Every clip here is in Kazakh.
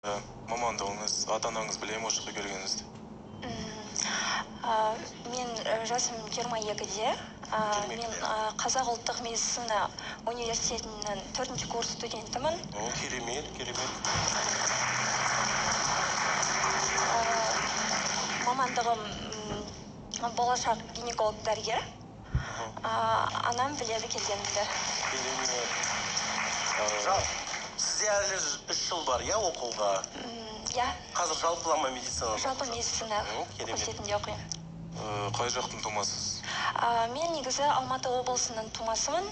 Мамандығыңыз, ата-анаңыз біле ме осы жаққа келгеніңізді? Мен жасым 22-де. Мен Қазақ ұлттық медицина университетінің 4-ші курс студентімін. Керемет. Мамандығым болашақ гинеколог дәрігер. Анам біледі келгенімді. Сізде әлі 3 жыл бар, оқуға? Қазір жалпылама медицина? Жалпы медицина университетінде оқимын. Қай жақтың тумасысыз? Мен негізі Алматы облысының тумасымын.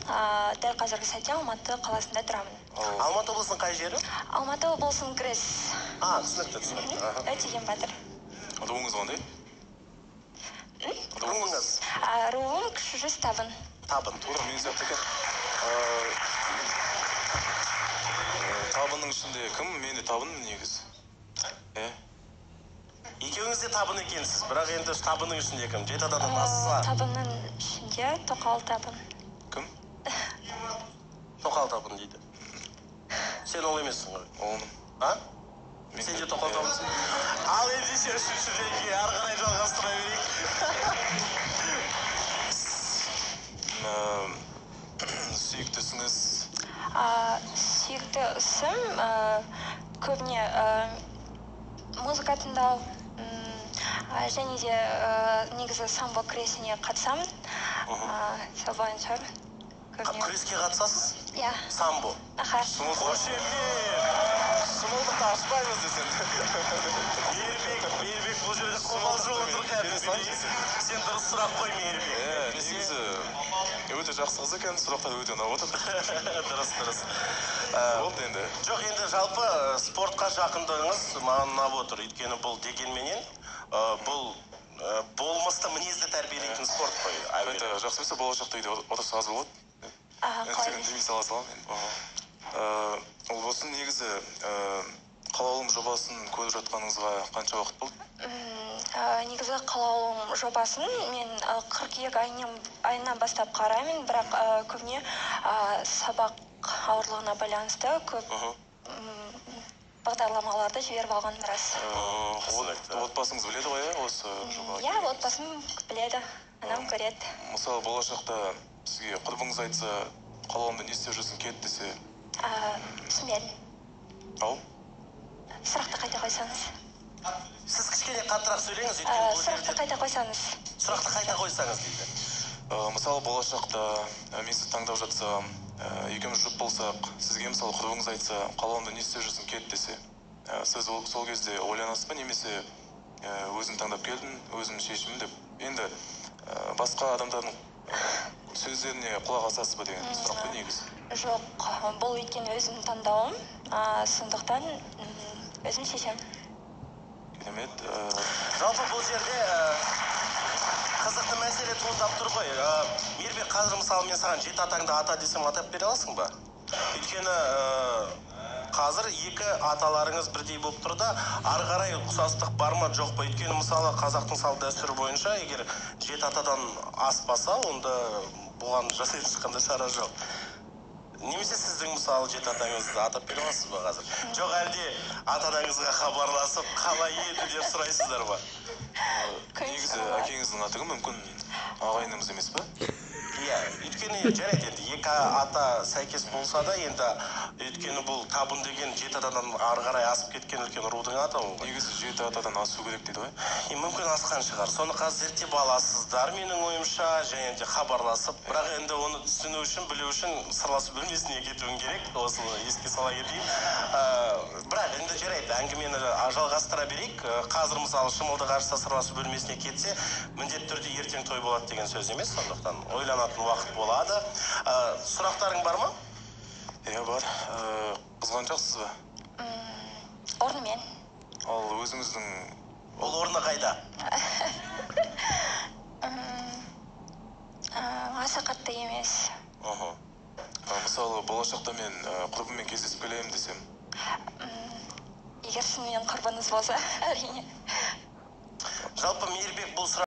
Дәл қазіргі сәтте Алматы қаласында тұрамын. Алматы облысының қай жері? Алматы облысының Грес. Түсінікті. Өтеген Батыр. Руыңыз қандай? Руыңыз? Руым кіші жүз Табын. Табын. Тура мен сияқты екен. Табынның ішінде кім? Мен де Табынмын негізі. Екеуіңіз де Табын екенсіз, бірақ енді Табынның ішінде кім? 7 адамнан асыса? Табынның ішінде Тоқал Табын. Кім? Тоқал Табын дейді. Сен ол емессің ғой? Олмын. Сен де Тоқал Табынсың? Ал ендеше үшінші рейге арғарай жалғастыра берейік. Сүйікті ісіңіз? Сүйікті ісім көбіне музыка тыңдау, және де негізі самбо күресіне қатысамын. Сол бойынша көбіне. Күреске қатысасыз? Иә. Самбо? Сұмылдықты ашпаймыз десен. Мейірбек бұл жерде қобалжып отыр кәдімгі. Сен дұрыс сұрақ қой, Мейірбек. Негізі өте жақсы қыз екен, сұрақтар өте ұнап отыр. Дұрыс. Болды енді. Жоқ, енді жалпы спортқа жақындығыңыз маған ұнап отыр. Өйткені бұл дегенменен бұл болмысты мінезді тәрбиелейтін спорт қой. Жақсы болса болашақта үйде отырса аз болады. Қалай? Демей сала салам. Ол болсын, негізі қалаулым жобасын көріп жатқаныңызға қанша уақыт болды? Негізі қалаулым жобасын мен қыркүйек айынан бастап қараймын, бірақ көбіне сабақ ауырлығына байланысты көп бағдарламаларды жіберіп алған рас. Отбасыңыз біледі ғой, осы жоба? Иә, отбасым біледі, анам көреді. Мысалы, болашақта сізге құрбыңыз айтса, қалауымда не істеп жүрсің, кет десе? Түсінбедім. Ау? Сұрақты қайта қойсаңыз. Сіз кішкене қаттырақ сөйлеңіз. Сұрақты қайта қойсаңыз. Сұрақты қайта қойсаңыз дейді. Мысалы, болашақта мен сізді таңдап жатсам, екеуміз жұп болсақ, сізге мысалы құрбыңыз айтса, қалауымда не істеп жүрсің, кет десе, сіз сол кезде ойланасыз ба, немесе өзім таңдап келдім, өзім шешімім деп, енді басқа адамдардың сөздеріне құлақ асасыз ба деген сұрақ қой негізі? Жоқ, бұл өйткені өзім таңдауым, сондықтан өзім шешем. Керемет. Жалпы бұл жерде қызықты мәселе туындап тұр ғой. Мейірбек, қазір мысалы мен саған 7 атаңды ата десем атап бере аласың ба? Өйткені қазір 2 аталарыңыз бірдей болып тұр да, ары қарай ұқсастық бар ма жоқ па? Өйткені мысалы қазақтың салт дәстүрі бойынша егер 7 атадан аспаса, онда бұған жасайтын ешқандай шара жоқ. Немесе сіздің мысалы 7 атаңызды атап бере аласыз ба қазір? Жоқ, әлде ата-анаңызға хабарласып, қалай еді деп сұрайсыздар ба? Негізі әкеңіздің аты кім? Мүмкін ағайынымыз емес па? Иә, өйткені жарайды енді 2 ата сәйкес болса да, енді өйткені бұл Табын деген 7 атадан ары қарай асып кеткен үлкен рудың аты ол. Негізі 7 атадан асу керек дейді ғой? Мүмкін асқан шығар. Соны қазір зерттеп аласыздар менің ойымша, және де хабарласып, бірақ енді оны түсіну үшін, білу үшін сырласу бөлмесіне кетуің керек. Осыны еске сала кетейін. Бірақ енді жарайды, әңгімені жалғастыра берейік. Қазір мысалы шымылдық ашса сырласу бөлмесіне кетсе, міндетті түрде ертең той болады деген сөз емес, сондықтан ойланатын уақыт болады. Сұрақтарың бар ма? Иә, бар. Қызғаншақсыз ба? Орнымен. Ал өзіңіздің... Ол орны қайда? Аса қатты емес. Мысалы, болашақта мен құрбыммен кездесіп келейін десем? Егер сіз менің құрбыңыз болса, әрине. Жалпы Мейірбек бұл сұрақ